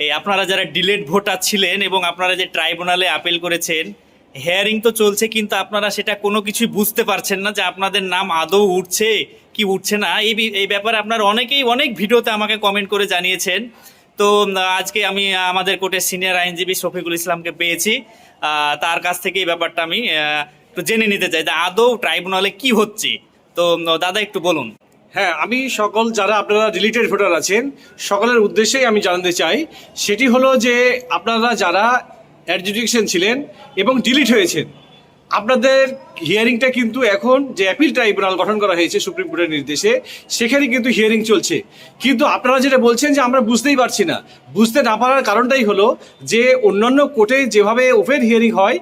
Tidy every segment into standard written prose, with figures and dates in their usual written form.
এই আপনারা যারা ডিলেট ভোটার ছিলেন এবং আপনারা যে ট্রাইব্যুনালে আপিল করেছেন, হেয়ারিং তো চলছে, কিন্তু আপনারা সেটা কোনো কিছুই বুঝতে পারছেন না যে আপনাদের নাম আদৌ উঠছে কি উঠছে না। এই ব্যাপারে আপনারা অনেকেই অনেক ভিডিওতে আমাকে কমেন্ট করে জানিয়েছেন। তো আজকে আমি আমাদের কোর্টের সিনিয়র আইনজীবী শফিকুল ইসলামকে পেয়েছি। তার কাছ থেকে এই ব্যাপারটা আমি একটু জেনে নিতে চাই যে আদৌ ট্রাইব্যুনালে কি হচ্ছে। তো দাদা একটু বলুন। হ্যাঁ, আমি সকল যারা আপনারা ডিলিটেড ভোটার আছেন সকলের উদ্দেশ্যেই আমি জানাতে চাই, সেটি হলো যে আপনারা যারা অ্যাডজুডিকেশন ছিলেন এবং ডিলিট হয়েছেন, আপনাদের হিয়ারিংটা কিন্তু এখন যে অ্যাপিল ট্রাইব্যুনাল গঠন করা হয়েছে সুপ্রিম কোর্টের নির্দেশে, সেখানে কিন্তু হিয়ারিং চলছে। কিন্তু আপনারা যেটা বলছেন যে আমরা বুঝতেই পারছি না, বুঝতে না পারার কারণটাই হলো যে অন্যান্য কোর্টে যেভাবে ওপেন হিয়ারিং হয়,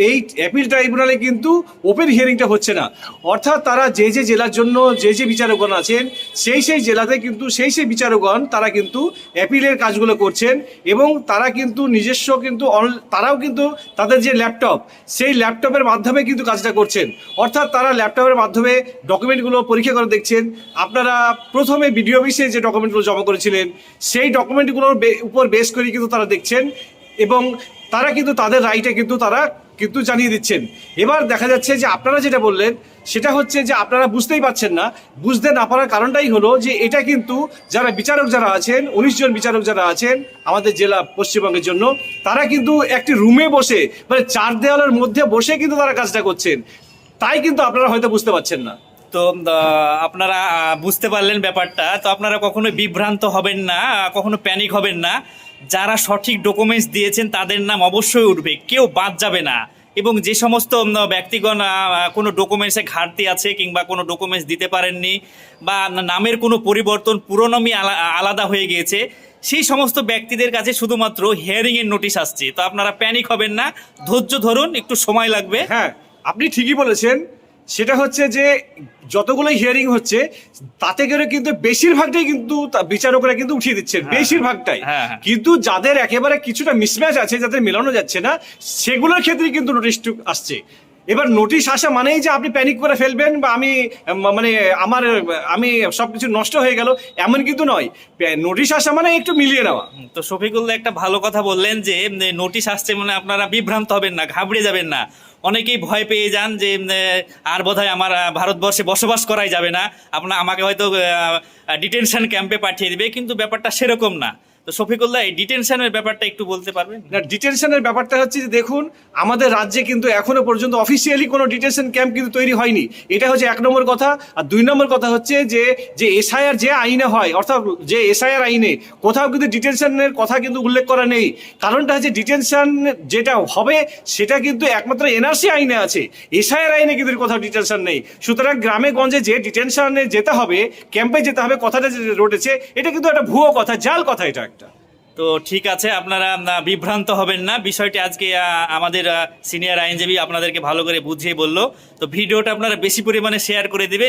এই অ্যাপিল ট্রাইব্যুনালে কিন্তু ওপেন হিয়ারিংটা হচ্ছে না। অর্থাৎ তারা যে যে জেলার জন্য যে বিচারকগণ আছেন, সেই জেলাতে কিন্তু সেই বিচারকগণ তারা কিন্তু অ্যাপিলের কাজগুলো করছেন এবং তারা কিন্তু নিজস্ব কিন্তু তারাও কিন্তু তাদের যে ল্যাপটপ, সেই ল্যাপটপের মাধ্যমে কিন্তু কাজটা করছেন। অর্থাৎ তারা ল্যাপটপের মাধ্যমে ডকুমেন্টগুলো পরীক্ষা করে দেখছেন। আপনারা প্রথমে বিডিও অফিসে যে ডকুমেন্টগুলো জমা করেছিলেন, সেই ডকুমেন্টগুলোর উপর বেস করে কিন্তু তারা দেখছেন এবং তারা কিন্তু তাদের রাইটে কিন্তু তারা কিন্তু জানিয়ে দিচ্ছেন। এবার দেখা যাচ্ছে যে আপনারা যেটা বললেন সেটা হচ্ছে যে আপনারা বুঝতেই পারছেন না। বুঝতে না পারার কারণটাই হলো যে এটা কিন্তু যারা বিচারক যারা আছেন, 19 জন বিচারক যারা আছেন আমাদের জেলা পশ্চিমবঙ্গের জন্য, তারা কিন্তু একটি রুমে বসে, মানে চার দেওয়ালের মধ্যে বসে কিন্তু তারা কাজটা করছেন। তাই কিন্তু আপনারা হয়তো বুঝতে পারছেন না। তো আপনারা বুঝতে পারলেন ব্যাপারটা। তো আপনারা কখনো বিভ্রান্ত হবেন না, কখনো প্যানিক হবেন না। যারা সঠিক ডকুমেন্টস দিয়েছেন তাদের নাম অবশ্যই উঠবে, কেউ বাদ যাবে না। এবং যে সমস্ত ব্যক্তিগণ কোনো ডকুমেন্টসে ঘাটতি আছে কিংবা কোনো ডকুমেন্টস দিতে পারেননি বা নামের কোনো পরিবর্তন, পুরোনামই আলাদা হয়ে গিয়েছে, সেই সমস্ত ব্যক্তিদের কাছে শুধুমাত্র হিয়ারিংয়ের নোটিশ আসছে। তো আপনারা প্যানিক হবেন না, ধৈর্য ধরুন, একটু সময় লাগবে। হ্যাঁ, আপনি ঠিকই বলেছেন। সেটা হচ্ছে যে যতগুলো হিয়ারিং হচ্ছে তাতে করে কিন্তু বেশিরভাগটাই কিন্তু বিচারকরা কিন্তু উঠিয়ে দিচ্ছেন, বেশিরভাগটাই। কিন্তু যাদের একেবারে কিছুটা মিসম্যাচ আছে, যাদের মেলানো যাচ্ছে না, সেগুলোর ক্ষেত্রে কিন্তু নোটিশ আসছে। এবার নোটিশ আসা মানেই যে আপনি প্যানিক করে ফেলবেন বা আমি সবকিছু নষ্ট হয়ে গেল, এমন কিন্তু নয়। নোটিশ আসা মানে একটু মিলিয়ে নেওয়া। তো শফিকুল্লাহ একটা ভালো কথা বললেন যে নোটিশ আসছে মানে আপনারা বিভ্রান্ত হবেন না, ঘাবড়ে যাবেন না। অনেকেই ভয় পেয়ে যান যে আর বোধহয় আমার ভারতবর্ষে বসবাস করাই যাবে না, আমাকে হয়তো ডিটেনশন ক্যাম্পে পাঠিয়ে দিবে, কিন্তু ব্যাপারটা সেরকম না। তো শফিকুল্লাহ, এই ডিটেনশনের ব্যাপারটা একটু বলতে পারবেন? না, ডিটেনশনের ব্যাপারটা হচ্ছে যে দেখুন, আমাদের রাজ্যে কিন্তু এখনো পর্যন্ত অফিসিয়ালি কোনো ডিটেনশন ক্যাম্প কিন্তু তৈরি হয়নি। এটা হচ্ছে 1 নম্বর কথা। আর 2 নম্বর কথা হচ্ছে যে এসআইআর যে আইনে হয়, অর্থাৎ যে এসআইআর আইনে কোথাও কিন্তু ডিটেনশনের কথা কিন্তু উল্লেখ করা নেই। কারণটা হচ্ছে ডিটেনশন যেটা হবে সেটা কিন্তু একমাত্র এনআরসি আইনে আছে, এসআইআর আইনে কিন্তু কোথাও ডিটেনশন নেই। সুতরাং গ্রামে গঞ্জে যে ডিটেনশনে যেতে হবে, ক্যাম্পে যেতে হবে, কথাটা যে রটেছে, এটা কিন্তু একটা ভুয়ো কথা, জাল কথা এটা একটা। তো ঠিক আছে, আপনারা বিভ্রান্ত হবেন না। বিষয়টি আজকে আমাদের সিনিয়র আইনজীবী আপনাদেরকে ভালো করে বুঝিয়ে বললো। তো ভিডিওটা আপনারা বেশি পরিমাণে শেয়ার করে দিবেন।